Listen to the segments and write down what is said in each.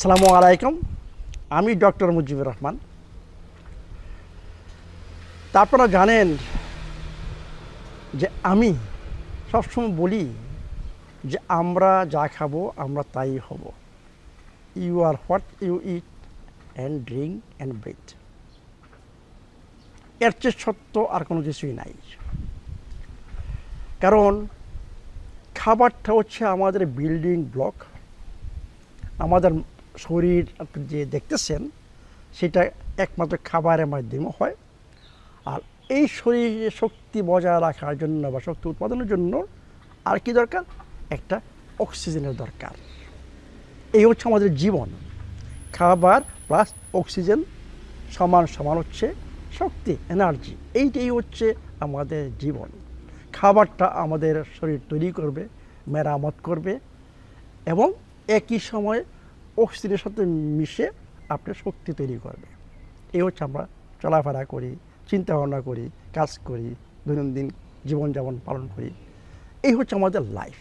আসসালামু আলাইকুম। আমি ডক্টর মুজিবুর রহমান। তা আপনারা জানেন যে আমি সবসময় বলি যে আমরা যা খাবো আমরা তাই হব। You are what you eat and drink and breathe. এর চেয়ে সত্য আর কোনো কিছুই নাই। কারণ খাবারটা হচ্ছে আমাদের বিল্ডিং ব্লক। আমাদের শরীর আপনি যে দেখতেছেন সেটা একমাত্র খাবারের মাধ্যমে হয়। আর এই শরীরে শক্তি বজায় রাখার জন্য বা শক্তি উৎপাদনের জন্য আর কি দরকার? একটা অক্সিজেনের দরকার। এই হচ্ছে আমাদের জীবন। খাবার প্লাস অক্সিজেন সমান সমান হচ্ছে শক্তি, এনার্জি। এইটাই হচ্ছে আমাদের জীবন। খাবারটা আমাদের শরীর তৈরি করবে, মেরামত করবে এবং একই সময়ে অক্সিজেনের সাথে মিশে আপনার শক্তি তৈরি করবে। এই হচ্ছে আমরা চলাফেরা করি, চিন্তা ভাবনা করি, কাজ করি, দৈনন্দিন জীবনযাপন পালন করি। এই হচ্ছে আমাদের লাইফ।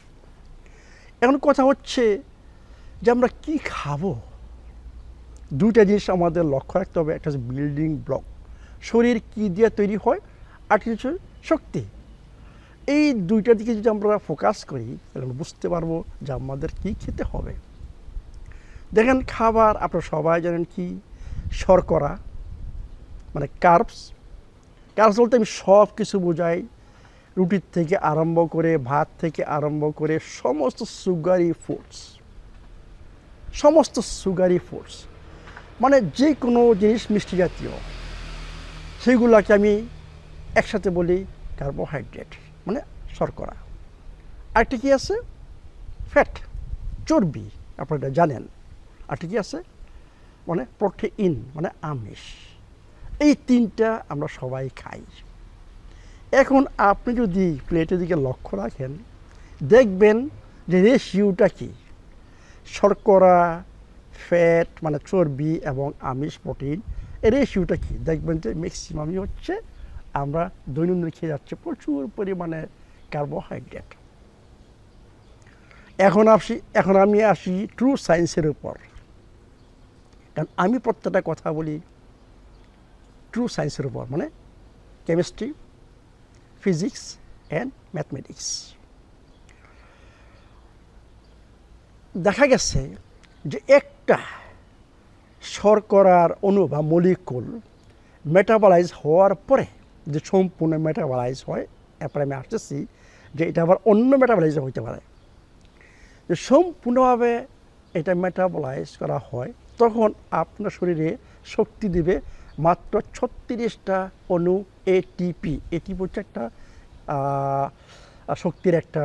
এখন কথা হচ্ছে যে আমরা কি খাবো। দুইটা জিনিস আমাদের লক্ষ্য রাখতে হবে। একটা হচ্ছে বিল্ডিং ব্লক, শরীর কি দিয়ে তৈরি হয়, আর কিছু হচ্ছে শক্তি। এই দুইটার দিকে যদি আমরা ফোকাস করি তাহলে আমরা বুঝতে পারবো যে আমাদের কী খেতে হবে। দেখেন খাবার আপনারা সবাই জানেন কি? শর্করা, মানে কার্বস। কার্বস বলতে আমি সব কিছু বোঝাই, রুটির থেকে আরম্ভ করে, ভাত থেকে আরম্ভ করে সমস্ত সুগারি ফুডস। সমস্ত সুগারি ফুডস মানে যে কোনো জিনিস মিষ্টি জাতীয়, সেগুলোকে আমি একসাথে বলি কার্বোহাইড্রেট, মানে শর্করা। আরেকটা কি আছে? ফ্যাট, চর্বি, আপনারা এটা জানেন। আরেকটা কি আছে? মানে প্রোটিন, মানে আমিষ। এই তিনটা আমরা সবাই খাই। এখন আপনি যদি প্লেটের দিকে লক্ষ্য রাখেন, দেখবেন যে রেশিওটা কি। শর্করা, ফ্যাট মানে চর্বি এবং আমিষ প্রোটিন, এই রেশিওটা কি? দেখবেন যে ম্যাক্সিমামই হচ্ছে আমরা দৈনন্দিন খেয়ে যাচ্ছে প্রচুর পরিমাণে কার্বোহাইড্রেট। এখন আমি আসি ট্রু সায়েন্সের উপর। কারণ আমি প্রত্যেকটা কথা বলি ট্রু সায়েন্সের উপর, মানে কেমিস্ট্রি, ফিজিক্স অ্যান্ড ম্যাথমেটিক্স। দেখা গেছে যে একটা শর্করার অণু বা মলিকুল মেটাবলাইজ হওয়ার পরে যে সম্পূর্ণ মেটাবলাইজ হয়, এরপরে আমি আসতেছি যে এটা আবার অন্য মেটাবলাইজ হইতে পারে। যে সম্পূর্ণভাবে এটা মেটাবলাইজ করা হয় তখন আপনার শরীরে শক্তি দিবে মাত্র 36টা অণু এটিপি। এটিপি হচ্ছে একটা শক্তির একটা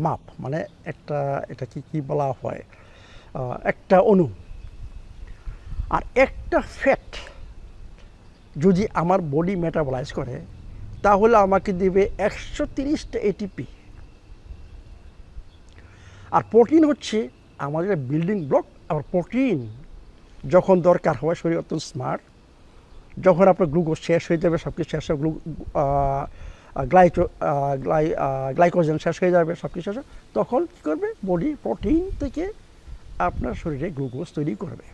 মাপ, মানে একটা এটা কি বলা হয়, একটা অণু। আর একটা ফ্যাট যদি আমার বডি মেটাবলাইজ করে তাহলে আমাকে দিবে 130টা এটিপি। আর প্রোটিন হচ্ছে আমাদের বিল্ডিং ব্লক। আবার প্রোটিন যখন দরকার হয়, শরীর অত্যন্ত স্মার্ট, যখন আপনার গ্লুকোজ শেষ হয়ে যাবে, সব কিছু শেষ হবে, গ্লাইকোজেন শেষ হয়ে যাবে, সব কিছু শেষ, তখন কী করবে? বডি প্রোটিন থেকে আপনার শরীরে গ্লুকোজ তৈরি করবে।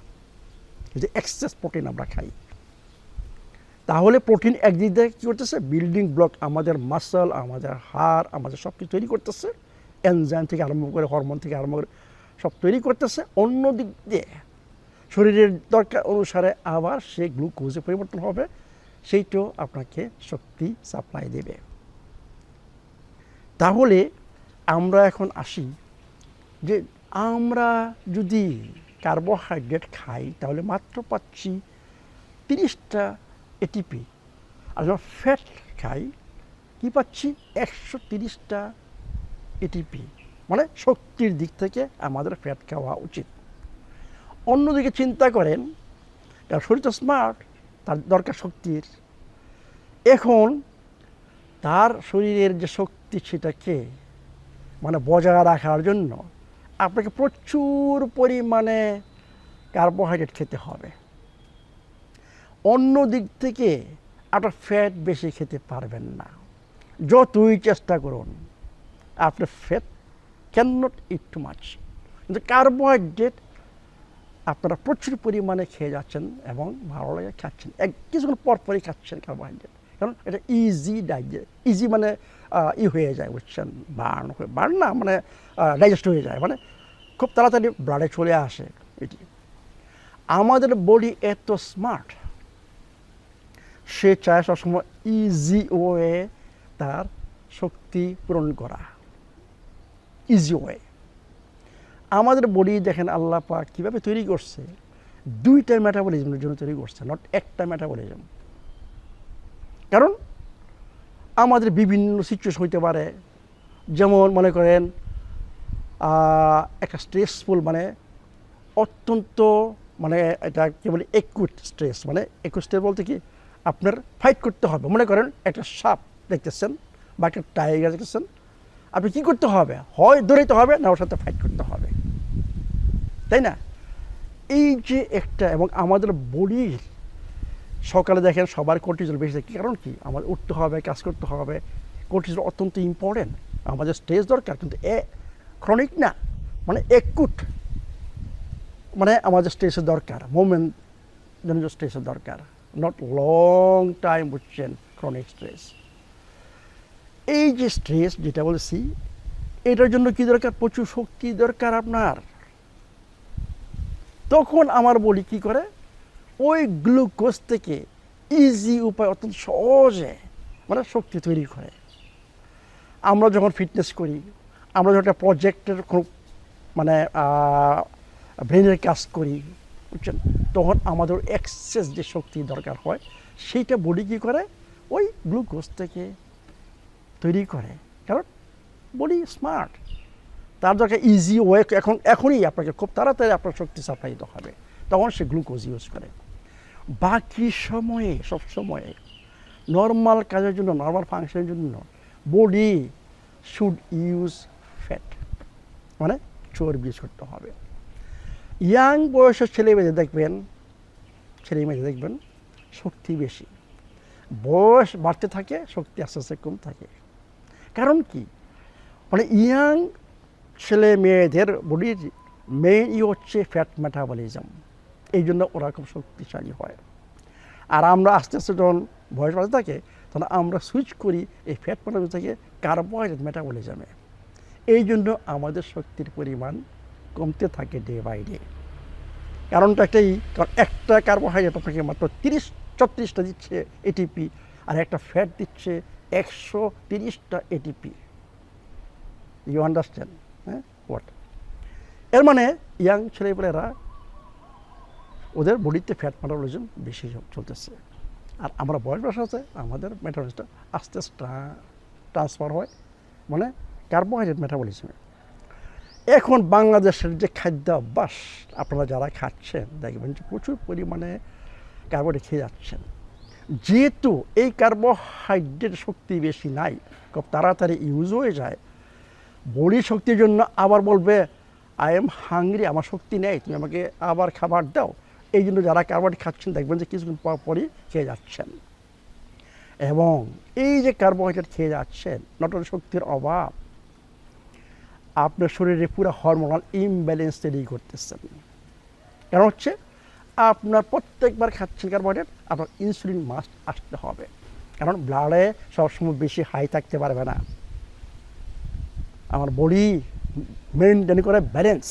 যে এক্সেস প্রোটিন আমরা খাই, তাহলে প্রোটিন একদিক দিয়ে কী করতেছে? বিল্ডিং ব্লক, আমাদের মাসল, আমাদের হাড়, আমাদের সব কিছু তৈরি করতেছে। এনজাইম থেকে আরম্ভ করে, হরমোন থেকে আরম্ভ করে সব তৈরি করতেছে। অন্য দিক দিয়ে শরীরের দরকার অনুসারে আবার সে গ্লুকোজে পরিবর্তন হবে, সেইটাও আপনাকে শক্তি সাপ্লাই দেবে। তাহলে আমরা এখন আসি যে আমরা যদি কার্বোহাইড্রেট খাই তাহলে মাত্র পাচ্ছি 30টা এটিপি। আর যখন ফ্যাট খাই কি পাচ্ছি? 130টা এটিপি। মানে শক্তির দিক থেকে আমাদের ফ্যাট খাওয়া উচিত। অন্যদিকে চিন্তা করেন, কারণ শরীর তো স্মার্ট, তার দরকার শক্তির। এখন তার শরীরের যে শক্তি সেটাকে মানে বজায় রাখার জন্য আপনাকে প্রচুর পরিমাণে কার্বোহাইড্রেট খেতে হবে। অন্য দিক থেকে আপনার ফ্যাট বেশি খেতে পারবেন না, যতই চেষ্টা করুন। আপনার fat can not it too much, কিন্তু কার্বোহাইড্রেট আপনারা প্রচুর পরিমাণে খেয়ে যাচ্ছেন এবং ভালো লাগে খাচ্ছেন, কিছুক্ষণ পরপরই খাচ্ছেন কার্বোহাইড্রেট, কারণ এটা ইজি ডাইজেস্ট, ইজি মানে হয়ে যায়, বুঝছেন, বার্ন না মানে ডাইজেস্ট হয়ে যায়, মানে খুব তাড়াতাড়ি ব্লাডে চলে আসে। এটি আমাদের বডি এত স্মার্ট, সে চায় সবসময় ইজি ওয়ে তার শক্তি পূরণ করা, ইজি ওয়ে। আমাদের বডি দেখেন আল্লাহ পাক কীভাবে তৈরি করছে, দুইটা মেটাবলিজমের জন্য তৈরি করছে, নট একটা মেটাবলিজম। কারণ আমাদের বিভিন্ন সিচুয়েশন হইতে পারে, যেমন মনে করেন একটা স্ট্রেসফুল মানে অত্যন্ত মানে এটা কি বলে একুইট স্ট্রেস, মানে একুইট স্ট্রেস বলতে কি আপনার ফাইট করতে হবে। মনে করেন একটা সাপ দেখতেছেন বা একটা টাইগার দেখতেছেন, আপনি কী করতে হবে, হয় দৌড়াইতে হবে না ওর সাথে ফাইট করতে হবে, তাই না? এই যে একটা, এবং আমাদের বডির সকালে দেখেন সবার কর্টিজল বেশি থাকে, কারণ কি আমাদের উঠতে হবে, কাজ করতে হবে, কর্টিজল অত্যন্ত ইম্পর্টেন্ট, আমাদের স্ট্রেস দরকার, কিন্তু ক্রনিক না, মানে একুট, মানে আমাদের স্ট্রেসের দরকার, মোমেন্ট জন্য স্ট্রেসের দরকার, নট লং টাইম, বুঝছেন, ক্রনিক স্ট্রেস। এই যে স্ট্রেস যেটা বলেছি, এটার জন্য কি দরকার, প্রচুর শক্তি দরকার আপনার। তখন আমার বডি কি করে, ওই গ্লুকোজ থেকে ইজি উপায়, অত্যন্ত সহজে মানে শক্তি তৈরি করে। আমরা যখন ফিটনেস করি, আমরা যখন একটা প্রজেক্টের খুব মানে ব্রেনের কাজ করি, বুঝছেন, তখন আমাদের এক্সেস যে শক্তি দরকার হয়, সেইটা বডি কী করে, ওই গ্লুকোজ থেকে তৈরি করে, কারণ বডি স্মার্ট, তার দরকার ইজি ওয়ে, এখনই আপনাকে খুব তাড়াতাড়ি আপনার শক্তি সাপ্লাই দিতে হবে, তখন সে গ্লুকোজ ইউজ করে। বাকি সময়ে, সব সময়ে নর্মাল কাজের জন্য, নর্মাল ফাংশনের জন্য বডি শুড ইউজ ফ্যাট, মানে চর্বি ইউজ করতে হবে। ইয়াং বয়সের ছেলে মেয়েদের দেখবেন শক্তি বেশি, বয়স বাড়তে থাকে শক্তি আস্তে আস্তে কম থাকে। কারণ কি, মানে ইয়াং ছেলে মেয়েদের বডির মেইন হচ্ছে ফ্যাট মেটাবলিজম, এই জন্য ওরা খুব শক্তিশালী হয়। আর আমরা আস্তে আস্তে যখন বয়স বাড়তে থাকে, তখন আমরা সুইচ করি এই ফ্যাট মেটাবলিজম থেকে কার্বোহাইড্রেট মেটাবলিজমে, এই জন্য আমাদের শক্তির পরিমাণ কমতে থাকে ডে বাই ডে। কারণটা একটাই, কারণ একটা কার্বোহাইড্রেট আপনাকে মাত্র 30-34টা দিচ্ছে এটিপি, আর একটা ফ্যাট দিচ্ছে 130টা এটিপি। You understand? হ্যাঁ, হোয়াট? এর মানে ইয়াং ছেলেপেলেরা ওদের বডিতে ফ্যাট মেটাবলিজম বেশি চলতেছে, আর আমরা বয়স বাড়ার সাথে আমাদের মেটাবলিজমটা আস্তে আস্তে ট্রান্সফার হয়, মানে কার্বোহাইড্রেট মেটাবলিজমে। এখন বাংলাদেশের যে খাদ্যাভ্যাস, আপনারা যারা খাচ্ছেন দেখবেন যে প্রচুর পরিমাণে কার্বোহাইড্রেট খেয়ে যাচ্ছেন। যেহেতু এই কার্বোহাইড্রেট শক্তি বেশি নাই, খুব তাড়াতাড়ি ইউজ হয়ে যায়, বডি শক্তির জন্য আবার বলবে আই এম হাংরি, আমার শক্তি নেই, তুমি আমাকে আবার খাবার দাও। এই জন্য যারা কার্বোহাইড্রেট খাচ্ছেন দেখবেন যে কিছুক্ষণ পরই খেয়ে যাচ্ছেন, এবং এই যে কার্বোহাইড্রেট খেয়ে যাচ্ছেন, নট অনলি শক্তির অভাব, আপনার শরীরে পুরো হরমোনাল ইমব্যালেন্স তৈরি করতেছেন। কারণ হচ্ছে আপনার প্রত্যেকবার খাচ্ছেন কার্বোহাইড্রেট, আপনার ইনসুলিন মাস্ট আসতে হবে, কারণ ব্লাডে সবসময় বেশি হাই থাকতে পারবে না। আমার বডি মেনটেন করে ব্যালেন্স।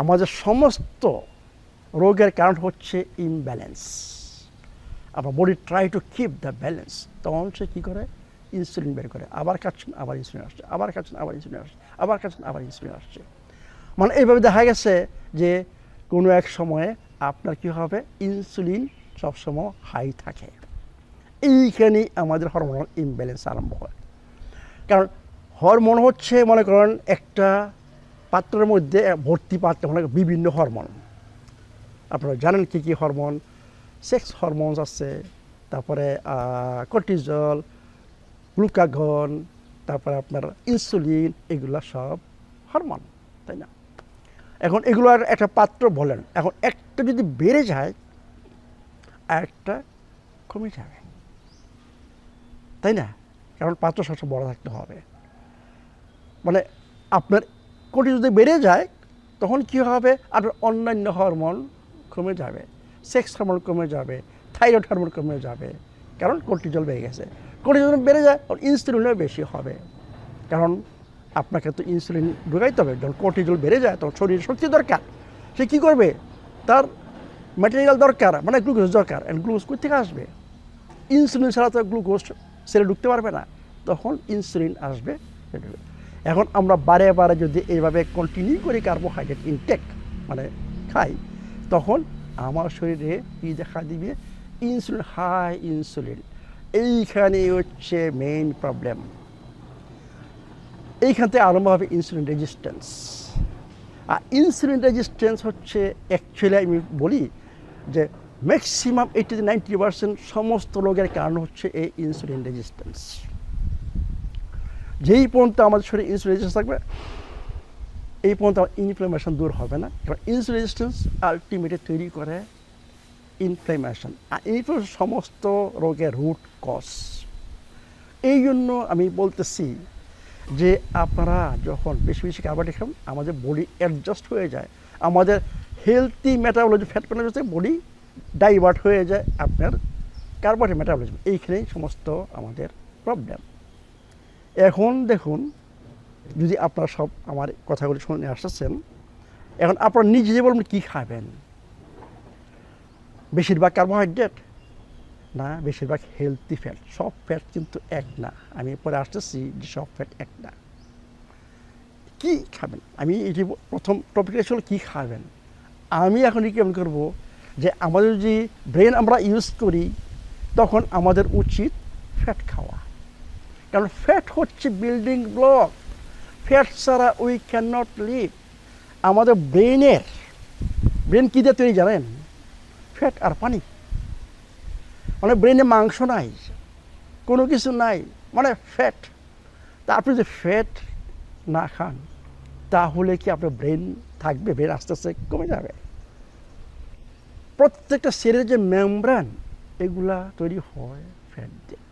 আমাদের সমস্ত রোগের কারণ হচ্ছে ইমব্যালেন্স। আপনার body try to keep the balance, তখন সে কী করে, ইনসুলিন বের করে, আবার খাচ্ছেন আবার ইনসুলিন আসছে, আবার খাচ্ছেন আবার ইনসুলিন আসছে, আবার খাচ্ছেন আবার ইনসুলিন আসছে। মানে এইভাবে দেখা গেছে যে কোনো এক সময়ে আপনার কী হবে, ইনসুলিন সবসময় হাই থাকে। এইখানেই আমাদের হরমোনাল ইমব্যালেন্স আরম্ভ হয়। কারণ হরমোন হচ্ছে, মনে করেন একটা পাত্রের মধ্যে ভর্তি পাত্রে মনে করেন বিভিন্ন হরমোন, আপনারা জানেন কী কী হরমোন, সেক্স হরমোনস আছে, তারপরে কর্টিজল, গ্লুকাগন, তারপরে আপনার ইনসুলিন, এগুলো সব হরমোন, তাই না? এখন এগুলোর একটা পাত্র বলেন, এখন একটা যদি বেড়ে যায় আরেকটা কমে যাবে, তাই না? কারণ পাত্র সবসময় বড় থাকতে হবে। মানে আপনার কোটি যদি বেড়ে যায়, তখন কী হবে, আর অন্যান্য হরমোন কমে যাবে, সেক্স হরমোন কমে যাবে, থাইরয়েড হরমোন কমে যাবে, কারণ কর্টিজল বেড়ে গেছে। কর্টিজল বেড়ে যায়, ইনসুলিনও বেশি হবে, কারণ আপনাকে তো ইনসুলিন ঢুকাইতে হবে। যখন কর্টিজল বেড়ে যায় তখন শরীরে শক্তি দরকার, সে কী করবে, তার ম্যাটেরিয়াল দরকার, মানে গ্লুকোজ দরকার। গ্লুকোজ কোথা থেকে আসবে? ইনসুলিন ছাড়া তো গ্লুকোজ সেলে ঢুকতে পারবে না, তখন ইনসুলিন আসবে। এখন আমরা বারে বারে যদি এইভাবে কন্টিনিউ করি কার্বোহাইড্রেট ইনটেক মানে খাই, তখন আমার শরীরে কী দেখা দিবে, ইনসুলিন, হাই ইনসুলিন। এইখানে হচ্ছে মেইন প্রবলেম, এইখান থেকে আরম্ভ হবে ইনসুলিন রেজিস্ট্যান্স। আর ইনসুলিন রেজিস্ট্যান্স হচ্ছে অ্যাকচুয়ালি আমি বলি যে ম্যাক্সিমাম 80-90% সমস্ত রোগের কারণ হচ্ছে এই ইনসুলিন রেজিস্ট্যান্স। যেই পর্যন্ত আমাদের শরীরে ইনসুলিন রেজিস্ট্যান্স থাকবে, এই পর্যন্ত ইনফ্লামেশন দূর হবে না, কারণ ইনসুলিন রেজিস্ট্যান্স আলটিমেটলি তৈরি করে ইনফ্লামেশন, আর এই সমস্ত রোগের রুট কজ। এই জন্য আমি বলতেছি যে আপনারা যখন বেশি বেশি কার্বোহাইড্রেট খান, আমাদের বডি অ্যাডজাস্ট হয়ে যায়, আমাদের healthy metabolism, fat metabolism body divert হয়ে যায় আপনার কার্বোহাইড্রেট মেটাবলিজম। এইখানেই সমস্ত আমাদের প্রবলেম। এখন দেখুন, যদি আপনারা সব আমার কথাগুলি শুনে আসছেন, এখন আপনারা নিজে বলবেন কী খাবেন, বেশিরভাগ কার্বোহাইড্রেট না বেশিরভাগ হেলদি ফ্যাট। সব ফ্যাট কিন্তু এক না, আমি পরে আসতেছি যে সব ফ্যাট এক না। কী খাবেন, আমি এটি প্রথম টপিকটা ছিল কী খাবেন। আমি এখন রিকমেন্ড করব যে আমাদের যদি ব্রেন আমরা ইউজ করি, তখন আমাদের উচিত ফ্যাট খাওয়া, কারণ ফ্যাট হচ্ছে বিল্ডিং ব্লক। ফ্যাট ছাড়া উই ক্যান নট লিভ। আমাদের ব্রেন কী দিয়ে তৈরি জানেন? ফ্যাট আর পানি। মানে ব্রেনে মাংস নাই, কোনো কিছু নাই, মানে ফ্যাট। তা আপনি যদি ফ্যাট না খান, তাহলে কি আপনার ব্রেন থাকবে? ব্রেন আস্তে আস্তে কমে যাবে। প্রত্যেকটা সেলের যে মেমব্রেন, এগুলা তৈরি হয় ফ্যাট দিয়ে।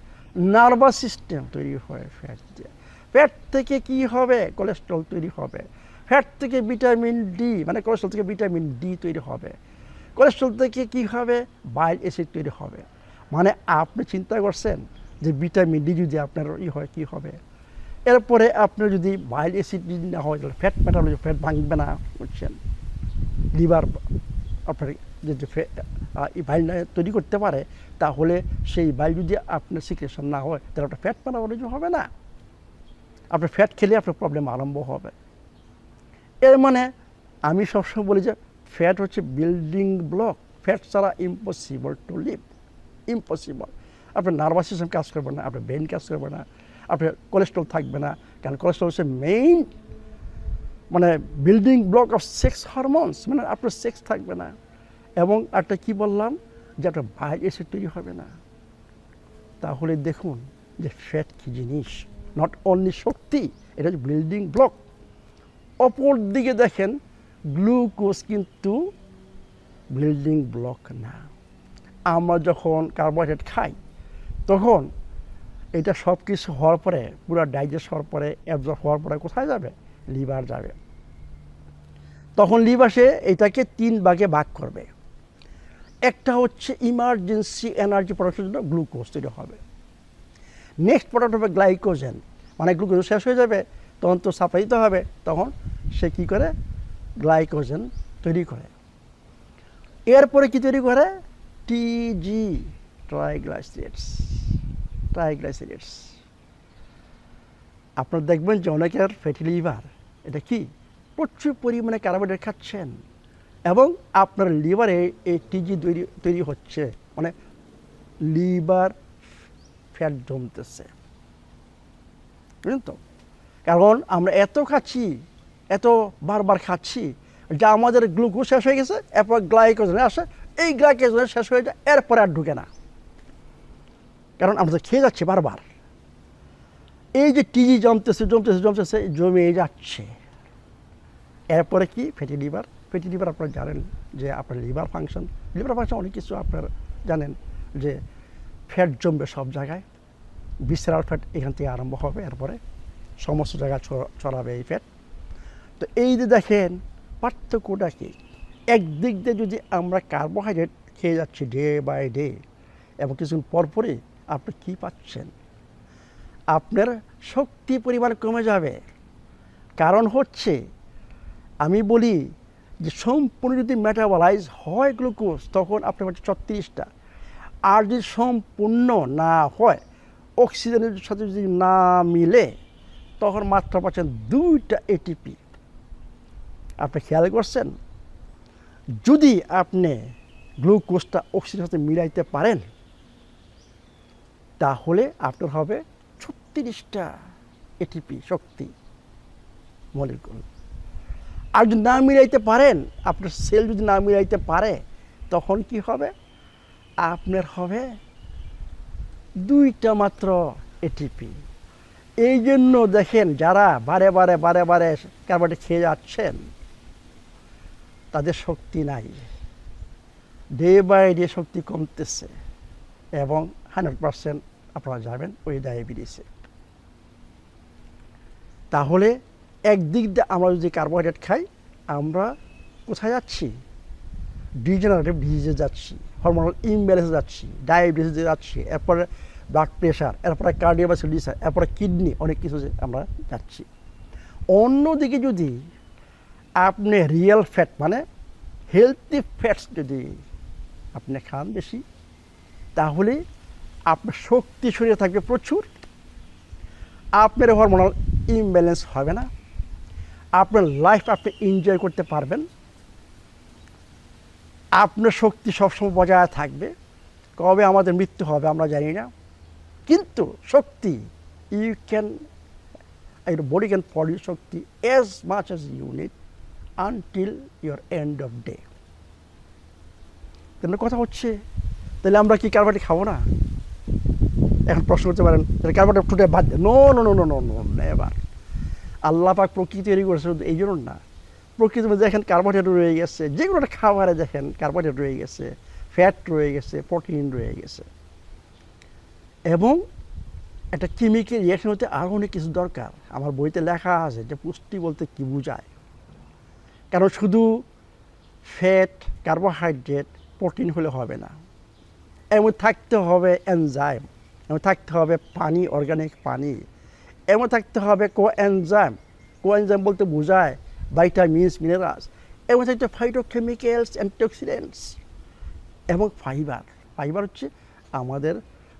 নার্ভাস সিস্টেম তৈরি হয় ফ্যাট দিয়ে। ফ্যাট থেকে কি হবে? কোলেস্ট্রল তৈরি হবে। ফ্যাট থেকে ভিটামিন ডি, মানে কোলেস্ট্রল থেকে ভিটামিন ডি তৈরি হবে। কোলেস্ট্রল থেকে কি হবে? বাইল অ্যাসিড তৈরি হবে। মানে আপনি চিন্তা করছেন যে ভিটামিন ডি যদি আপনার হয় কী হবে? এরপরে আপনার যদি বাইল অ্যাসিড যদি না হয়, তাহলে ফ্যাট মেটাবলিজম, ফ্যাট ভাঙবে না, বুঝছেন? লিভার আপনার যে বাইল তৈরি করতে পারে, তাহলে সেই বাইল যদি আপনার সিক্রেশন না হয়, তাহলে আপনার ফ্যাট মেটাবলিজম হবে না। আপনার ফ্যাট খেলে আপনার প্রবলেম আরম্ভ হবে। এর মানে আমি সবসময় বলি যে ফ্যাট হচ্ছে বিল্ডিং ব্লক। ফ্যাট ছাড়া ইম্পসিবল টু লিভ, ইম্পসিবল। আপনার নার্ভাস সিস্টেম কাজ করবে না, আপনার ব্রেন কাজ করবে না, আপনার কোলেস্ট্রল থাকবে না, কারণ কোলেস্ট্রল হচ্ছে মেইন মানে building block of sex hormones, মানে আপনার সেক্স থাকবে না। এবং একটা কি বললাম যে আপনার বাইল অ্যাসিড তৈরি হবে না। তাহলে দেখুন যে ফ্যাট কী জিনিস, নট অনলি শক্তি, এটা হচ্ছে বিল্ডিং ব্লক। অপর দিকে দেখেন, গ্লুকোজ কিন্তু বিল্ডিং ব্লক না। আমরা যখন কার্বোহাইড্রেট খাই, তখন এটা সব কিছু হওয়ার পরে, পুরো ডাইজেস্ট হওয়ার পরে, অ্যাবজর্ব হওয়ার পরে কোথায় যাবে? লিভার যাবে। তখন লিভার সে এটাকে 3 ভাগে ভাগ করবে। একটা হচ্ছে ইমার্জেন্সি এনার্জি প্রোডাকশনের জন্য গ্লুকোজ তৈরি হবে। নেক্সট প্রোডাক্ট হবে গ্লাইকোজেন, মানে গ্লুকোজ শেষ হয়ে যাবে, তখন তো সাপ্লাই দিতে হবে, তখন সে কী করে? গ্লাইকোজেন তৈরি করে। এরপরে কি তৈরি করে? টিজি, ট্রাইগ্লাইসারিডস। আপনারা দেখবেন যে অনেকের ফ্যাটি লিভার, এটা কি? প্রচুর পরিমাণে কার্বোহাইড্রেট খাচ্ছেন এবং আপনার লিভারে এই টিজি তৈরি হচ্ছে, মানে লিভার ফ্যাট জমতেছে, বুঝলেন তো? কারণ আমরা এত খাচ্ছি, এত বারবার খাচ্ছি, যা আমাদের গ্লুকোজ শেষ হয়ে গেছে, এরপর গ্লাইকোজেন আসে, এই গ্লাইকোজেন শেষ হয়ে যায়, এরপরে আর ঢুকে না, কারণ আমরা তো খেয়ে যাচ্ছি বারবার। এই যে টিজি জমতেছে জমে যাচ্ছে, এরপরে কি? Fatty liver. ফ্যাটি লিভার আপনারা জানেন যে আপনার লিভার ফাংশন অনেক কিছু আপনারা জানেন, যে ফ্যাট জমবে সব জায়গায়, ভিসেরাল ফ্যাট এখান থেকে আরম্ভ হবে, এরপরে সমস্ত জায়গায় ছড়াবে এই ফ্যাট। তো এই যে দেখেন পার্থক্যটা কি? একদিক দিয়ে যদি আমরা কার্বোহাইড্রেট খেয়ে যাচ্ছি ডে বাই ডে এবং কিছুদিন পরপরই আপনি কী পাচ্ছেন? আপনার শক্তি পরিমাণ কমে যাবে। কারণ হচ্ছে আমি বলি যে সম্পূর্ণ যদি মেটাবলাইজ হয় গ্লুকোজ তখন আপনার হচ্ছে 36টা, আর যদি সম্পূর্ণ না হয় অক্সিজেনের সাথে যদি না মিলে তখন মাত্রা পাচ্ছেন 2টা এটিপি। আপনি খেয়াল করছেন? যদি আপনি গ্লুকোজটা অক্সিজেনের সাথে মিলাইতে পারেন তাহলে আপনার হবে 36টা এটিপি শক্তি মলিকুল। আর যদি না মিলাইতে পারেন, আপনার সেল যদি না মিলাইতে পারে তখন কি হবে? আপনার হবে 2টা মাত্র এটিপি। এই জন্য দেখেন যারা বারে বারে কার্বোহাইড্রেট খেয়ে যাচ্ছেন তাদের শক্তি নাই, ডে বাই ডে শক্তি কমতেছে এবং 100% আপনারা যাবেন ওই ডায়াবেটিসে। তাহলে একদিক দিয়ে আমরা যদি কার্বোহাইড্রেট খাই আমরা কোথায় যাচ্ছি? ডিজেনারেটিভ ডিজিজে যাচ্ছি, হরমোনাল ইমব্যালেন্সে যাচ্ছি, ডায়াবেটিসে যাচ্ছি, এরপরে ব্লাড প্রেশার, এরপরে কার্ডিওভাস্কুলার ডিজিজ, এরপরে কিডনি, অনেক কিছু আমরা যাচ্ছি। অন্যদিকে যদি আপনি রিয়েল ফ্যাট মানে হেলদি ফ্যাটস যদি আপনি খান বেশি তাহলে আপনার শক্তি শরীরে থাকবে প্রচুর, আপনার হরমোনাল ইমব্যালেন্স হবে না, আপনার লাইফ আপনি এনজয় করতে পারবেন, আপনার শক্তি সবসময় বজায় থাকবে। কবে আমাদের মৃত্যু হবে আমরা জানি না, কিন্তু শক্তি your body can produce Shakti as much as you need until your end of day। তাহলে কথা হচ্ছে তাহলে আমরা কি কার্বোহাইড্রেট খাবো না? এখন প্রশ্ন করতে পারেন তাহলে কার্বোহাইড্রেট ফুটে বাদ দেয়? No no no no no no never. আল্লাহ পাক প্রকৃতি তৈরি করেছে এই জন্য না। প্রকৃতির মধ্যে দেখেন কার্বোহাইড্রেট রয়ে গেছে, যে কোনো একটা খাবারে দেখেন কার্বোহাইড্রেট রয়ে গেছে, ফ্যাট রয়ে গেছে, প্রোটিন রয়ে গেছে, এবং একটা কেমিক্যাল রিয়াকশন হতে আরও অনেক কিছু দরকার। আমার বইতে লেখা আছে যে পুষ্টি বলতে কী বোঝায়। কারণ শুধু ফ্যাট, কার্বোহাইড্রেট, প্রোটিন হলে হবে না, এমন থাকতে হবে এনজাইম, এমন থাকতে হবে পানি, অর্গানিক পানি, এমন থাকতে হবে কোএনজাইম। কোএনজাইম বলতে বোঝায় ভাইটামিনস, মিনারেলস, এমন থাকতে ফাইটোকেমিক্যালস, অ্যান্টিঅক্সিডেন্টস এবং ফাইবার। ফাইবার হচ্ছে আমাদের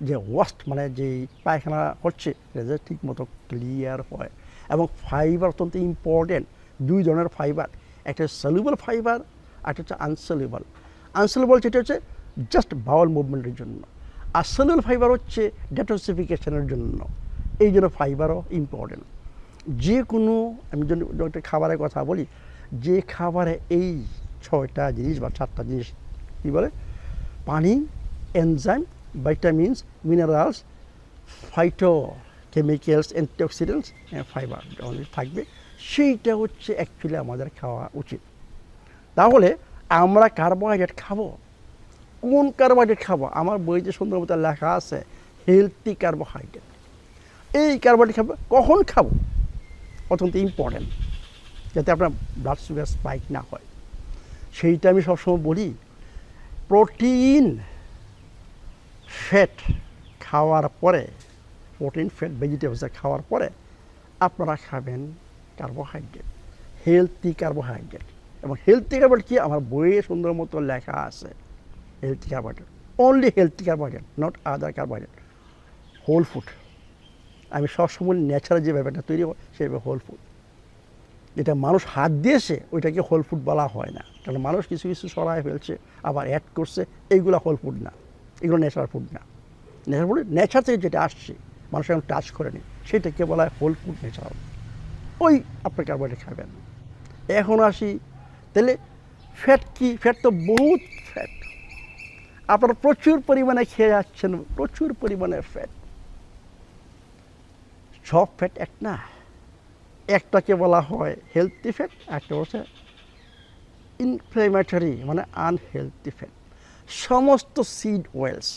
যে ওয়াস্ট মানে যে পায়খানা হচ্ছে সেটা ঠিক মতো ক্লিয়ার হয়, এবং ফাইবার অত্যন্ত ইম্পর্টেন্ট। 2 ধরনের ফাইবার, একটা হচ্ছে সলিউবল ফাইবার, একটা হচ্ছে আনসলিউবল। আনসলিউবল যেটা হচ্ছে জাস্ট বাউল মুভমেন্টের জন্য, আর সলিউবল ফাইবার হচ্ছে ডেটোক্সিফিকেশনের জন্য। এই জন্য ফাইবারও ইম্পর্টেন্ট। যে কোনো আমি যদি একটা খাবারের কথা বলি, যে খাবারে এই 6টা জিনিস বা 7টা জিনিস কী বলে, পানি, enzyme, vitamins, minerals, phytochemicals, antioxidants, fibre থাকবে, সেইটা হচ্ছে অ্যাকচুয়ালি আমাদের খাওয়া উচিত। তাহলে আমরা কার্বোহাইড্রেট খাবো, কোন কার্বোহাইড্রেট খাবো? আমার বইতে সুন্দর মতো লেখা আছে হেলদি কার্বোহাইড্রেট। এই কার্বোহাইড্রেট খাবো, কখন খাবো অত্যন্ত ইম্পর্টেন্ট, যাতে আপনার ব্লাড সুগার স্পাইক না হয়। সেইটা আমি সবসময় বলি, প্রোটিন ফ্যাট খাওয়ার পরে, প্রোটিন ফ্যাট ভেজিটেবলস খাওয়ার পরে আপনারা খাবেন কার্বোহাইড্রেট, হেলদি কার্বোহাইড্রেট। এবং হেলদি কার্বোহাইড্রেট কি আমার বইয়ে সুন্দর মতো লেখা আছে, healthy carbohydrate, only healthy carbohydrate, not other carbohydrate, whole food. আমি সবসময় ন্যাচারাল যে ব্যাপারটা তৈরি হয় সেইভাবে হোল ফুড, যেটা মানুষ হাত দিয়েছে ওইটাকে হোল ফুড বলা হয় না, কারণ মানুষ কিছু কিছু সরাই ফেলছে আবার অ্যাড করছে, এইগুলো হোল ফুড না, এগুলো ন্যাচারাল ফুড না। ন্যাচারাল ফুড নেচার থেকে যেটা আসছে মানুষ এখন টাচ করেনি, সেটাকে বলা হয় হোল ফুড, ন্যাচারাল। ওই আপনার কার্বোহাইড্রেট খাবেন। এখন আসি তাহলে ফ্যাট কি? ফ্যাট তো বহুত ফ্যাট, আপনারা প্রচুর পরিমাণে খেয়ে যাচ্ছেন, প্রচুর পরিমাণে ফ্যাট। সব ফ্যাট এক না, একটাকে বলা হয় হেলদি ফ্যাট, একটা হচ্ছে ইনফ্লেমেটরি মানে আনহেলদি ফ্যাট। সমস্ত সিড অয়েলস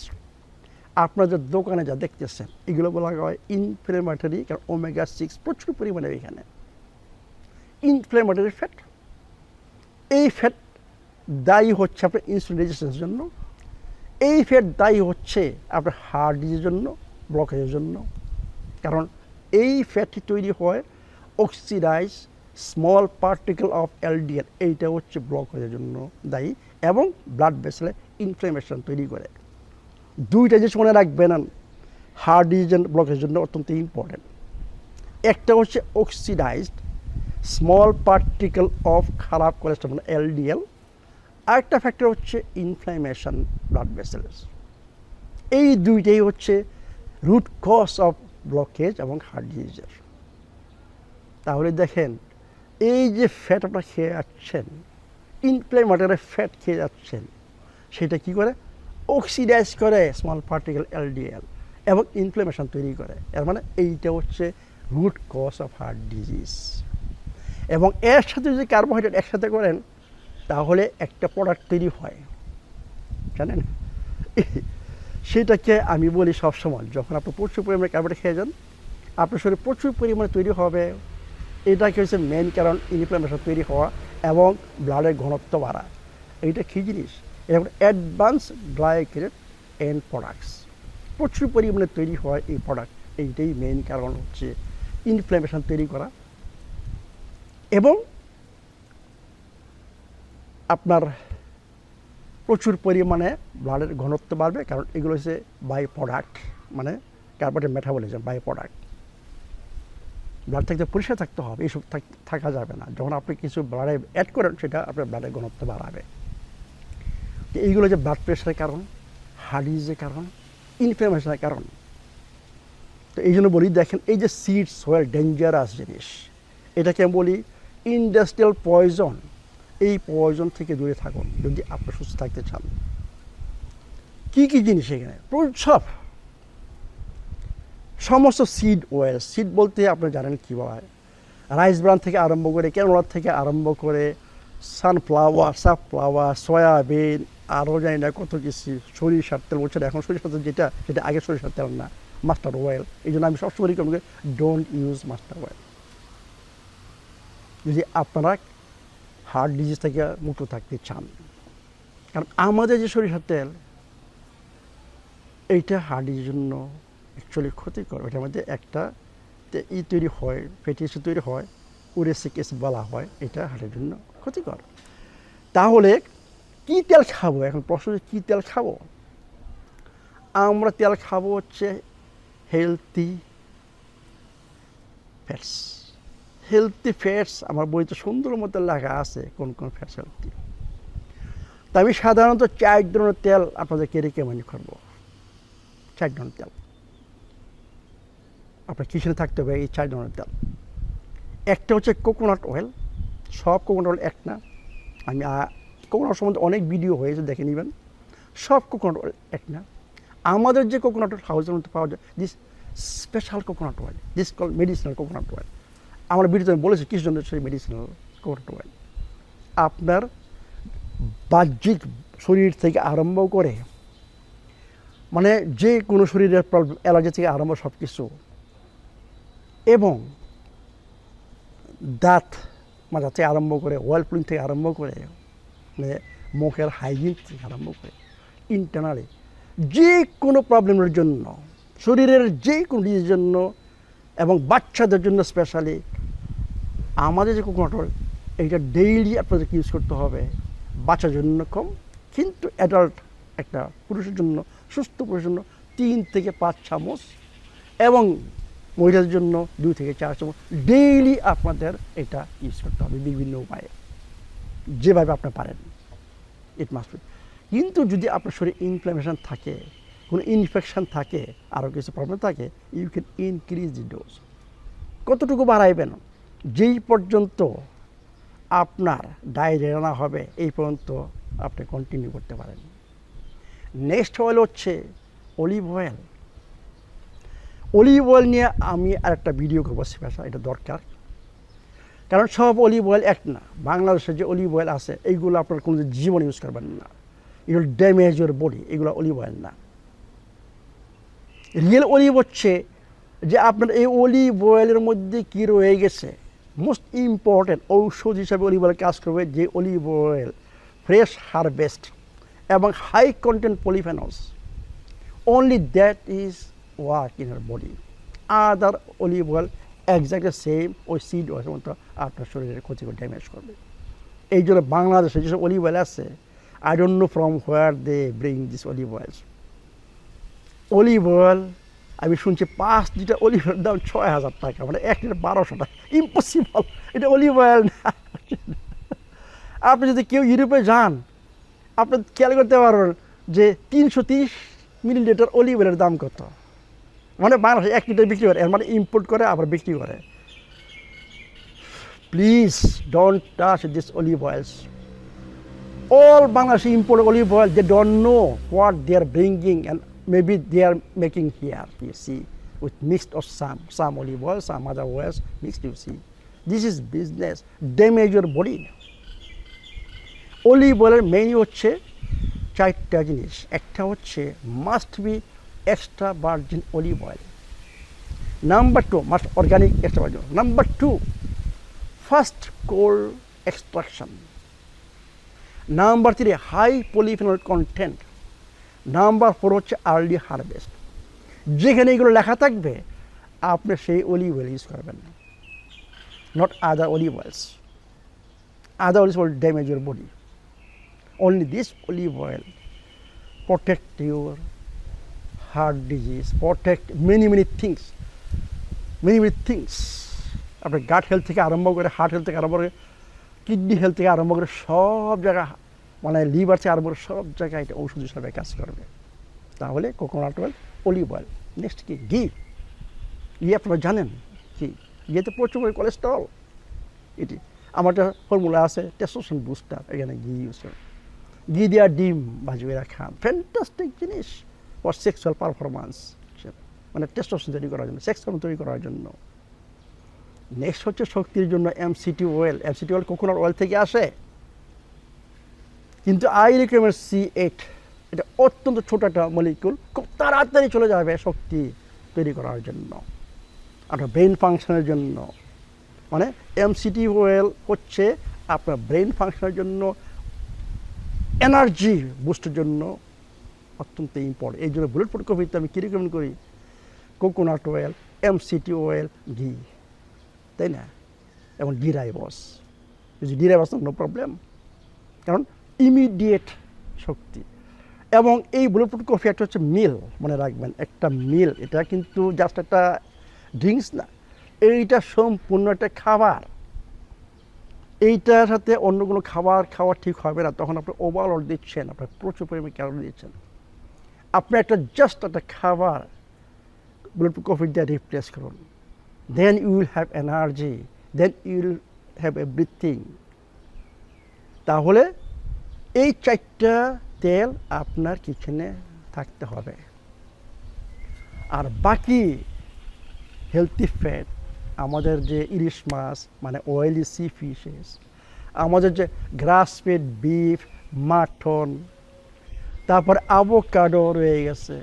আপনারা যে দোকানে যা দেখতেছেন এগুলো বলা হয় ইনফ্লেমেটরি, কারণ ওমেগা 6 প্রচুর পরিমাণে এখানে ইনফ্লেমেটরি ফ্যাট। এই ফ্যাট দায়ী হচ্ছে আপনার ইনসুলিন রেজিস্ট্যান্সের জন্য, এই ফ্যাট দায়ী হচ্ছে আপনার হার্ট ডিজিজের জন্য, ব্লকেজের জন্য। কারণ এই ফ্যাটটি তৈরি হয় oxidise small particle of LDL, এইটা হচ্ছে ব্লকেজের জন্য দায়ী এবং ব্লাড ভেসেলে ইনফ্লামেশন তৈরি করে। দুইটা জিনিস মনে রাখবেন, হার্ট ডিজিজ ব্লকের জন্য অত্যন্ত ইম্পর্টেন্ট। একটা হচ্ছে অক্সিডাইজড স্মল পার্টিকেল অফ খারাপ কোলেস্ট্রল মানে এলডিএল, আরেকটা ফ্যাক্টর হচ্ছে ইনফ্লামেশন ব্লাড ভেসেলস। এই দুইটাই হচ্ছে রুট কজ অফ ব্লকেজ এবং হার্ট ডিজিজের। তাহলে দেখেন এই যে ফ্যাট আপনারা খেয়ে যাচ্ছেন, ইনফ্লেমেটরি ফ্যাট খেয়ে যাচ্ছেন, সেটা কি করে অক্সিডাইজ করে স্মল পার্টিকেল এলডিএল এবং ইনফ্লেমেশন তৈরি করে। এর মানে এইটা হচ্ছে root cause of heart disease. এবং এর সাথে যদি কার্বোহাইড্রেট একসাথে করেন তাহলে একটা প্রোডাক্ট তৈরি হয়, জানেন? সেটাকে আমি বলি সবসময়, যখন আপনি প্রচুর পরিমাণে কার্বোহাইড্রেট খেয়ে যান আপনার শরীরে প্রচুর পরিমাণে তৈরি হবে, এটাকে হচ্ছে মেন কারণ ইনফ্লামেশন তৈরি হওয়া এবং ব্লাডের ঘনত্ব বাড়া। এইটা কী জিনিস? এটা অ্যাডভান্স গ্লাইকেটেড এন্ড প্রোডাক্টস, প্রচুর পরিমাণে তৈরি হয় এই প্রোডাক্ট। এইটাই মেন কারণ হচ্ছে ইনফ্লামেশন তৈরি করা এবং আপনার প্রচুর পরিমাণে ব্লাডের ঘনত্ব বাড়বে, কারণ এগুলো হচ্ছে বাই প্রোডাক্ট, মানে carbohydrate metabolism by product. Blood থাকতে পরিষ্কার থাকতে হবে, এইসব থাকা যাবে না। যখন আপনি কিছু ব্লাডে অ্যাড করেন সেটা আপনার ব্লাডের ঘনত্ব বাড়াবে। তো এইগুলো যে ব্লাড প্রেশারের কারণ, হার্ট ডিজিজের কারণ, ইনফ্লামেশনের কারণ। তো এই জন্য বলি, দেখেন এই যে সিড সয়েল ডেঞ্জারাস জিনিস, এটাকে আমি বলি ইন্ডাস্ট্রিয়াল পয়জন। এই পয়জন থেকে দূরে থাকুন যদি আপনি সুস্থ থাকতে চান। কী কী জিনিস এখানে? সমস্ত সিড অয়েল, সিড বলতে আপনি জানেন কী বলা হয়, রাইস ব্রান থেকে আরম্ভ করে, ক্যানোলা থেকে আরম্ভ করে, সানফ্লাওয়ার, সয়াবিন, আরও জানি না কত কিছু, সরিষার তেল বলছেন এখন সরিষার তেল, যেটা সেটা আগে সরিষার তেল না, মাস্টার্ড অয়েল। এই জন্য আমি সবসময় রিকমেন্ড করি ডোন্ট ইউজ মাস্টার্ড অয়েল যদি আপনারা হার্ট ডিজিজ থেকে মুক্ত থাকতে চান। কারণ আমাদের যে সরিষার তেল, এইটা হার্ট ডিজিজের জন্য অ্যাকচুয়ালি ক্ষতিকর। ওইটার মধ্যে একটা তৈরি হয়, ফ্যাটি অ্যাসিড তৈরি হয়, উরেসিক অ্যাসিড বলা হয়, এটা হার্টের জন্য ক্ষতিকর। তাহলে কী তেল খাবো? এখন প্রশ্ন হচ্ছে কী তেল খাবো? আমরা তেল খাবো হচ্ছে হেলদি ফ্যাটস। হেলদি ফ্যাটস আমার বইতে সুন্দর মতো লেখা আছে কোন কোন ফ্যাটস হেলদি। তা আমি সাধারণত 4 ধরনের তেল আপনাদেরকে রেকমেন্ড করবো। 4 ধরনের তেল আপনার কিচেনে থাকতে হবে। এই 4 ধরনের তেল, একটা হচ্ছে কোকোনাট অয়েল। সব কোকোনাট অয়েল এক না, আমি কোকোনাট সম্বন্ধে অনেক ভিডিও হয়েছে, দেখে নেবেন। সব কোকোনাট অয়েল এক না। আমাদের যে কোকোনাট অয়েল হাউসের মধ্যে পাওয়া যায়, this special coconut oil, this call medicinal coconut oil. আমার ভিডিওতে আমি বলেছি কিছু জনের সেই মেডিসিনাল কোকোনাট অয়েল আপনার বাহ্যিক শরীর থেকে আরম্ভ করে, মানে যে কোনো শরীরের প্রবলেম, অ্যালার্জি থেকে আরম্ভ সব কিছু, এবং দাঁত মাজা থেকে আরম্ভ করে, ওয়েল পুলিং থেকে আরম্ভ করে, মানে মুখের হাইজিন থেকে আরম্ভ করে, ইন্টারনালি যে কোনো প্রবলেমের জন্য, শরীরের যে কোনো ডিজিজের জন্য, এবং বাচ্চাদের জন্য স্পেশালি আমাদের যে কোকোনাট অয়েল, এইটা ডেইলি আপনাদেরকে ইউজ করতে হবে। বাচ্চার জন্য কম, কিন্তু অ্যাডাল্ট একটা পুরুষের জন্য, সুস্থ পুরুষের জন্য 3 থেকে 5 চামচ, এবং মহিলাদের জন্য 2 থেকে 4 চামচ ডেইলি আপনাদের এটা ইউজ করতে হবে বিভিন্ন উপায়ে, যেভাবে আপনি পারেন। It must be. কিন্তু যদি আপনার শরীরে ইনফ্লামেশন থাকে, কোনো ইনফেকশন থাকে, আরও কিছু প্রবলেম থাকে, you can increase the dose. কতটুকু বাড়াইবেন? যেই পর্যন্ত আপনার ডায়রিয়া না হবে এই পর্যন্ত আপনি কন্টিনিউ করতে পারেন। নেক্সট অয়েল হচ্ছে অলিভ অয়েল। অলিভ অয়েল নিয়ে আমি আরেকটা ভিডিও করবো স্পেশাল, এটা দরকার। কারণ সব অলিভ অয়েল এক না। বাংলাদেশে যে অলিভ অয়েল আছে এইগুলো আপনার কোনো জীবন ইউজ করবেন না, এগুলো ড্যামেজ ইউর বডি, এগুলো অলিভ অয়েল না। রিয়েল অলিভ হচ্ছে যে আপনার এই অলিভ অয়েলের মধ্যে কী রয়ে গেছে মোস্ট ইম্পর্টেন্ট ঔষধ হিসাবে অলিভ অয়েল কাজ করবে, যে অলিভ অয়েল ফ্রেশ হারভেস্ট এবং high content polyphenols, only that is work in our body. Other olive oil exactly same ওই সিড অয়েলের মতো আপনার শরীরের ক্ষতি করে ড্যামেজ করবে। এই জন্য বাংলাদেশে যেসব অলিভ অয়েল আছে, I don't know from where they bring this olive oils. Olive oil আমি শুনছি 5 লিটার অলিভ অয়েলের দাম 6,000 টাকা, মানে 1 লিটার 1200 টাকা। ইম্পসিবল, এটা অলিভ অয়েল না। আপনি যদি কেউ ইউরোপে যান, আপনি খেয়াল করতে পারবেন যে 330 মিলিলিটার অলিভ অয়েলের দাম কত, মানে বাংলাদেশে 1 লিটার বিক্রি করে, এর মানে ইম্পোর্ট করে আবার বিক্রি করে। Please don't touch this olive oils. All Bangladeshi import olive oil, they don't know what they are bringing, and maybe they are making here, you see, with mixed of some olive oil, some other oils mixed, you see. This is business, damage your body. Olive অয়েলের main হচ্ছে 4টা জিনিস। একটা হচ্ছে must be extra virgin olive oil, number 2 must organic extra virgin, number 2 first cold extraction, number 3 high polyphenol content, number 4 হচ্ছে early harvest. যেখানে এগুলো লেখা থাকবে আপনি সেই অলিভ অয়েল ইউজ করবেন, not other olive oils. Other olive oil damage your body. Only this olive oil protect your heart disease, protect many things, many things. আপনার গাট health থেকে আরম্ভ করে, হার্ট হেলথ থেকে আরম্ভ করে, কিডনি হেলথ থেকে আরম্ভ করে সব জায়গা, মানে লিভার থেকে আরম্ভ করে সব জায়গায় এটা ঔষধ হিসাবে কাজ করবে। তাহলে coconut oil, olive oil. Next কি? ঘি। ঘি আপনারা জানেন কি? ঘিতে প্রচুর কোলেস্টেরল। এটি আমার একটা ফর্মুলা আছে, টেস্টোস্টেরন বুস্টার, এখানে ঘি ইউজ করে। ঘি দেওয়া ডিম ভাজি করে খান, ফ্যান্টাস্টিক জিনিস ফর সেক্সুয়াল পারফরমেন্স, মানে টেস্টোস্টেরন তৈরি করার জন্য, সেক্স হরমোন তৈরি করার জন্য। নেক্সট হচ্ছে শক্তির জন্য MCT oil. MCT oil coconut oil থেকে আসে, কিন্তু আই রিকমেন্ড C8। এটা অত্যন্ত ছোট একটা মলিকুল, খুব তাড়াতাড়ি চলে যাবে শক্তি তৈরি করার জন্য, আপনার ব্রেন ফাংশনের জন্য। মানে এমসিটি অয়েল হচ্ছে আপনার ব্রেন ফাংশনের জন্য, এনার্জি বুস্টের জন্য অত্যন্ত ইম্পর্টেন্ট। এই জন্য বুলেট প্রুফ কফিতে আমি কী রিকমেন্ড করি? কোকোনাট অয়েল, এমসিটি অয়েল, ঘি, তাই না? এবং ডিরাইবস। যদি ডিরাইবস নো প্রবলেম, কারণ ইমিডিয়েট শক্তি। এবং এই বুলেট প্রুফ কফি একটা হচ্ছে মিল, মনে রাখবেন, একটা মিল। এটা কিন্তু জাস্ট একটা ড্রিঙ্কস না, এইটা সম্পূর্ণ একটা খাবার। এইটার সাথে অন্য কোনো খাবার খাওয়া ঠিক হবে না, তখন আপনি ওভারলোড দিচ্ছেন, আপনার প্রচুর পরিমাণে ক্যালোরি দিচ্ছেন। আপনি একটা জাস্ট একটা খাবার বুলেট প্রুফ কফি দিয়ে রিপ্লেস করুন, then you will have energy, then you will have everything. তাহলে এই 4টা তেল আপনার কিচেনে থাকতে হবে। আর বাকি হেলথি ফ্যাট, আমাদের যে ইলিশ মাছ, মানে অয়েলি সি ফিশেস, আমাদের যে গ্রাস ফেড বিফ, মাটন, তারপর অ্যাভোকাডো রয়ে গেছে,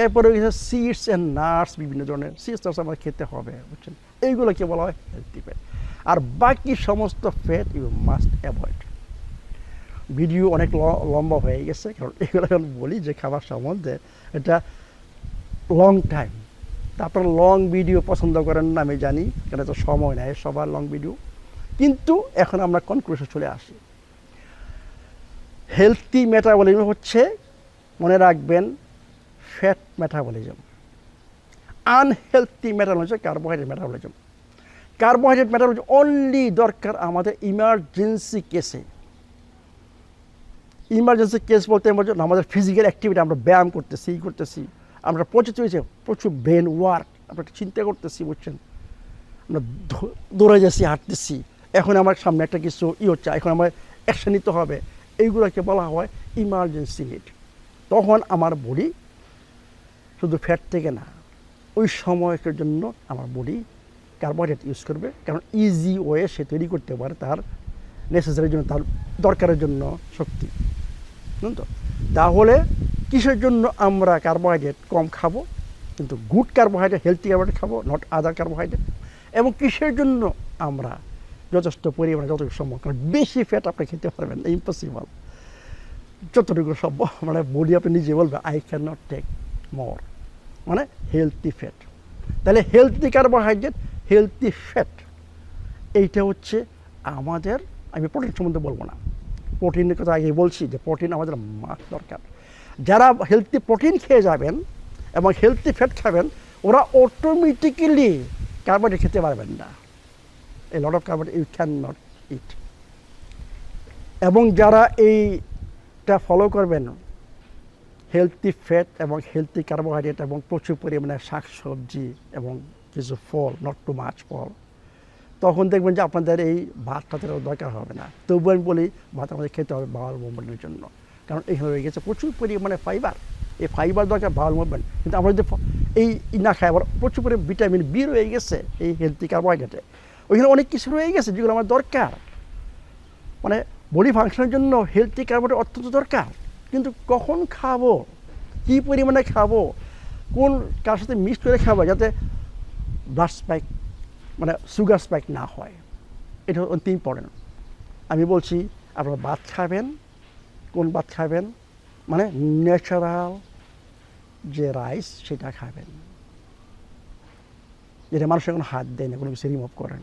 এরপরে গেছে সিডস অ্যান্ড নাটস, বিভিন্ন ধরনের সিডস নাটস আমাদের খেতে হবে, বুঝছেন? এইগুলোকে বলা হয় হেলথি ফ্যাট। আর বাকি সমস্ত fat you must avoid. Video অনেক লম্বা হয়ে গেছে, কারণ এগুলো যখন বলি যে খাবার সম্বন্ধে, এটা লং টাইম। তারপর লং ভিডিও পছন্দ করেন না, আমি জানি, কারণ তো সময় নেয় সবার লং ভিডিও। কিন্তু এখন আমরা কনক্লুশনে চলে আসি। হেলথি মেটাবলিজম হচ্ছে, মনে রাখবেন, ফ্যাট মেটাবলিজম। আনহেলথি মেটাবলিজম হচ্ছে carbohydrate metabolism. Carbohydrate metabolism only দরকার আমাদের ইমার্জেন্সি কেসে। ইমার্জেন্সি কেস বলতে আমাদের ফিজিক্যাল অ্যাক্টিভিটি, আমরা ব্যায়াম করতেছি, আমরা প্রচুর ব্রেন ওয়ার্ক, আমরা চিন্তা করতেছি, বুঝছেন? আমরা দৌড়ে যাচ্ছি, হাঁটতেছি, এখন আমার সামনে একটা কিছু হচ্ছে, এখন আমার অ্যাকশন নিতে হবে, এইগুলোকে বলা হয় ইমার্জেন্সি নিড। তখন আমার বডি শুধু ফ্যাট থেকে না, ওই সময়ের জন্য আমার বডি কার্বোহাইড্রেট ইউজ করবে, কারণ ইজি ওয়ে সে তৈরি করতে পারে তার নেসেসারির জন্য, তার দরকারের জন্য শক্তি। বুঝলেন তো? তাহলে কিসের জন্য আমরা কার্বোহাইড্রেট কম খাবো, কিন্তু গুড কার্বোহাইড্রেট, হেলথি কার্বোহাইড্রেট খাবো, নট আদার কার্বোহাইড্রেট। এবং কিসের জন্য আমরা যথেষ্ট পরিমাণে যতটুকু সম্ভব, কারণ বেশি ফ্যাট আপনি খেতে পারবেন না, ইম্পসিবল। যতটুকু সম্ভব মানে বডি আপনি নিজে বলবে I cannot take more, মানে হেলদি ফ্যাট। তাহলে হেলদি কার্বোহাইড্রেট, হেলদি ফ্যাট, এইটা হচ্ছে আমাদের, আমি প্রোটিন সম্বন্ধে বলবো না, প্রোটিনের কথা আগে বলছি যে প্রোটিন আমাদের মাছ দরকার। যারা হেলদি প্রোটিন খেয়ে যাবেন এবং হেলদি ফ্যাট খাবেন, ওরা অটোমেটিক্যালি কার্বোহাইড্রেট খেতে পারবেন না। A lot of carbohydrate you can not eat. এবং যারা এইটা ফলো করবেন, হেলদি ফ্যাট এবং হেলদি কার্বোহাইড্রেট এবং প্রচুর পরিমাণে শাকসবজি এবং কিছু ফল, নট টু মাছ ফল, তখন দেখবেন যে আপনাদের এই ভাতটা দরকার হবে না। তবু আমি বলি ভাত আমাদের খেতে হবে বাউল মুভমেন্টের জন্য, কারণ এখানে রয়ে গেছে প্রচুর পরিমাণে ফাইবার। এই ফাইবার দরকার বাউল মুভমেন্ট, কিন্তু আমরা যদি এই না খাই, আবার প্রচুর পরিমাণে ভিটামিন বি রয়ে গেছে এই হেলদি কার্বোহাইড্রেটে, ওইখানে অনেক কিছু রয়ে গেছে যেগুলো আমার দরকার, মানে বডি ফাংশনের জন্য হেলদি কার্বোহাইড্রেট অত্যন্ত দরকার। কিন্তু কখন খাবো, কী পরিমাণে খাবো, কোন কার সাথে মিক্স করে খাবো যাতে ব্লাড স্পাইক মানে সুগার স্পাইক না হয়, এটা অতি ইম্পর্টেন্ট। আমি বলছি আপনারা ভাত খাবেন, কোন ভাত খাবেন, মানে ন্যাচারাল যে রাইস সেটা খাবেন, যেটা মানুষ এখন হাত দেয় না, কোনো কিছু রিমুভ করেন।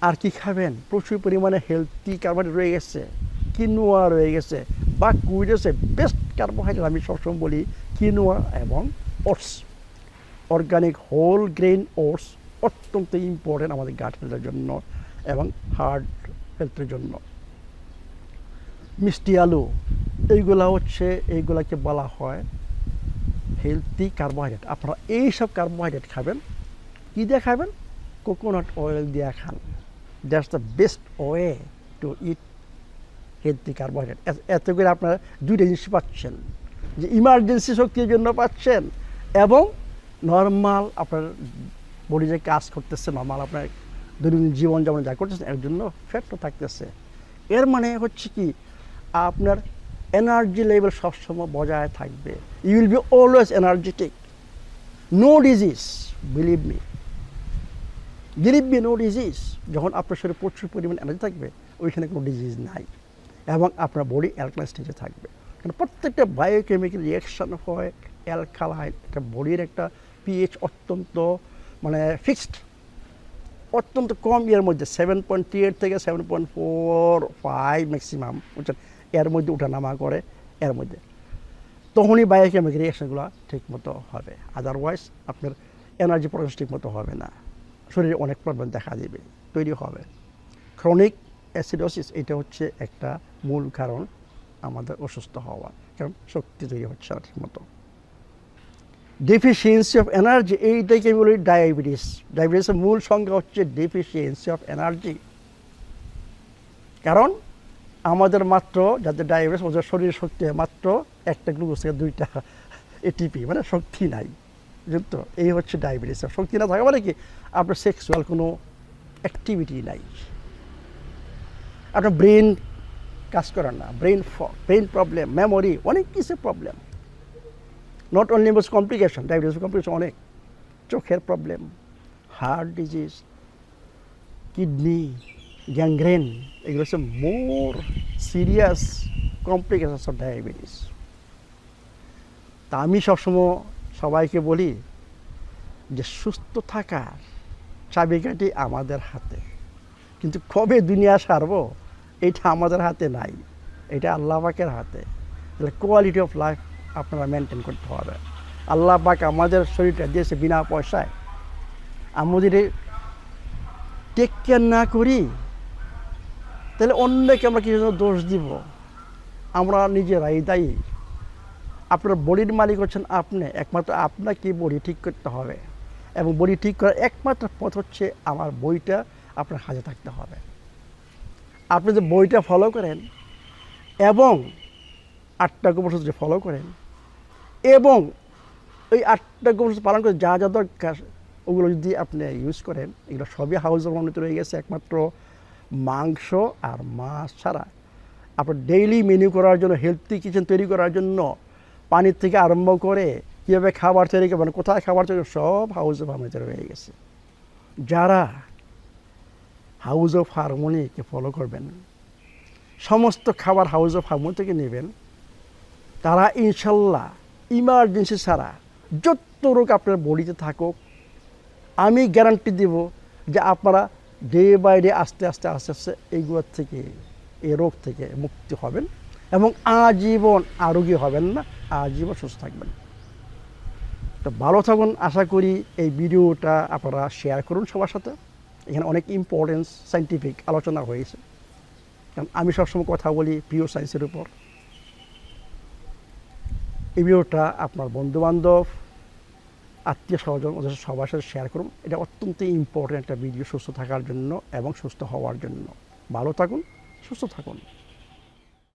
আর কি খাবেন, প্রচুর পরিমাণে হেলদি কার্বোহাইড্রেট রয়ে গেছে, কিনোয়া রয়ে গেছে বা কুইড আছে, বেস্ট কার্বোহাইড্রেট আমি সবসময় বলি কিনোয়া এবং oats, organic whole grain oats অত্যন্ত ইম্পর্টেন্ট আমাদের গাট হেলথের জন্য এবং হার্ট হেলথের জন্য। মিষ্টি আলু, এইগুলাকে বলা হয় হেলদি কার্বোহাইড্রেট। আপনারা এইসব কার্বোহাইড্রেট খাবেন, কী দিয়ে খাবেন, কোকোনাট অয়েল দিয়ে খান। That's the best way to eat healthy carbohydrate. এত করে আপনারা দুইটা জিনিস পাচ্ছেন, যে ইমার্জেন্সি শক্তির জন্য পাচ্ছেন এবং নর্মাল আপনার বডি যে কাজ করতেছে, নর্মাল আপনার দৈনন্দিন জীবনযাপন যা করতেছেন এর জন্য ফ্যাটও থাকতেছে। এর মানে হচ্ছে কি, আপনার এনার্জি লেভেল সবসময় বজায় থাকবে, you will be always energetic, no disease, believe me no disease. যখন আপনার শরীরে প্রচুর পরিমাণ এনার্জি থাকবে, ওইখানে কোনো ডিজিজ নাই এবং আপনার বডি অ্যালকালাইন স্টেজে থাকবে। কারণ প্রত্যেকটা বায়োকেমিক্যাল রিয়াকশান হয় অ্যালকালাইন, একটা বডির একটা পিএইচ অত্যন্ত মানে ফিক্সড, অত্যন্ত কম ইয়ের মধ্যে 7.38 থেকে 7.45 ম্যাক্সিমাম, বুঝছেন, এর মধ্যে ওঠানামা করে, এর মধ্যে তখনই বায়োকেমিক্যাল রিয়াকশানগুলো ঠিক মতো হবে। আদারওয়াইজ আপনার এনার্জি প্রসেস ঠিক মতো হবে না, শরীরে অনেক প্রবলেম দেখা দেবে, তৈরি হবে। ক্রনিক অ্যাসিডোসিস, এটা হচ্ছে একটা মূল কারণ আমাদের অসুস্থ হওয়া, কারণ শক্তি তৈরি হচ্ছে না ঠিক মতো। ডেফিসিয়েন্সি অফ এনার্জি, এইটাকে আমি বলি ডায়াবেটিস। ডায়াবেটিসের মূল সংজ্ঞা হচ্ছে ডেফিসিয়েন্সি অফ এনার্জি। কারণ আমাদের মাত্র যাদের ডায়াবেটিস, ওদের শরীরের শক্তি মাত্র একটা গ্লুকোজ থেকে 2টা এটিপি, মানে শক্তি নাই, বুঝলেন তো। এই হচ্ছে ডায়াবেটিস। শক্তি না থাকা মানে কি, আপনার সেক্সুয়াল কোনো অ্যাক্টিভিটি নাই, আপনার ব্রেন কাজ করে না, ব্রেন প্রবলেম, মেমোরি, অনেক কিছু problem. Not only most complication, diabetes complication অনেক, চোখের প্রবলেম, হার্ট ডিজিজ, কিডনি, গ্যাংগ্রেন, এগুলো হচ্ছে মোর সিরিয়াস কমপ্লিকেশনস অফ ডায়াবেটিস। তা আমি সবসময় সবাইকে বলি যে সুস্থ থাকার চাবিকাঠি আমাদের হাতে, কিন্তু কবে দুনিয়া সারবো এটা আমাদের হাতে নাই, এটা আল্লাহ পাকের হাতে। তাহলে কোয়ালিটি অফ লাইফ আপনারা মেনটেন করতে হবে। আল্লাহ পাক আমাদের শরীরটা দিয়েছে বিনা পয়সায়, আমরা যদি টেক কেয়ার না করি তাহলে অন্যকে আমরা কিছু দোষ দিব, আমরা নিজেরাই দায়ী। আপনার বডির মালিক হচ্ছেন আপনি, একমাত্র আপনাকে বডি ঠিক করতে হবে এবং বডি ঠিক করার একমাত্র পথ হচ্ছে আমার বইটা আপনার হাতে থাকতে হবে। আপনি যে বইটা ফলো করেন এবং 8টা কর্মসূচি যে ফলো করেন এবং ওই 8টা কর্মসূচি পালন করে যা যা দরকার ওগুলো যদি আপনি ইউজ করেন, এগুলো সবই হাউস উন্নতি রয়ে গেছে, একমাত্র মাংস আর মাছ ছাড়া। আপনার ডেইলি মেনু করার জন্য, হেলথি কিচেন তৈরি করার জন্য, পানির থেকে আরম্ভ করে কীভাবে খাবার তৈরি করবেন, কোথায় খাবার তৈরি, সব হাউস অফ ফার্মেতে রয়ে গেছে। যারা হাউস অফ হারমোনিকে ফলো করবেন, সমস্ত খাবার হাউস অফ হারমোনি থেকে নেবেন, তারা ইনশাল্লাহ ইমার্জেন্সি ছাড়া যত রোগ আপনার বডিতে থাকুক, আমি গ্যারান্টি দেব যে আপনারা ডে বাই ডে আস্তে আস্তে আস্তে আস্তে এইগুলোর থেকে, এই রোগ থেকে মুক্তি হবেন এবং আজীবন আরোগ্য হবেন না, আজীবন সুস্থ থাকবেন। তো ভালো থাকুন। আশা করি এই ভিডিওটা আপনারা শেয়ার করুন সবার সাথে। এখানে অনেক ইম্পর্টেন্স সায়েন্টিফিক আলোচনা হয়েছে, কারণ আমি সবসময় কথা বলি পিওর সায়েন্সের উপর। এই ভিডিওটা আপনার বন্ধুবান্ধব, আত্মীয় স্বজন ওদের সবার সাথে শেয়ার করুন। এটা অত্যন্ত ইম্পর্টেন্ট একটা ভিডিও সুস্থ থাকার জন্য এবং সুস্থ হওয়ার জন্য। ভালো থাকুন, সুস্থ থাকুন।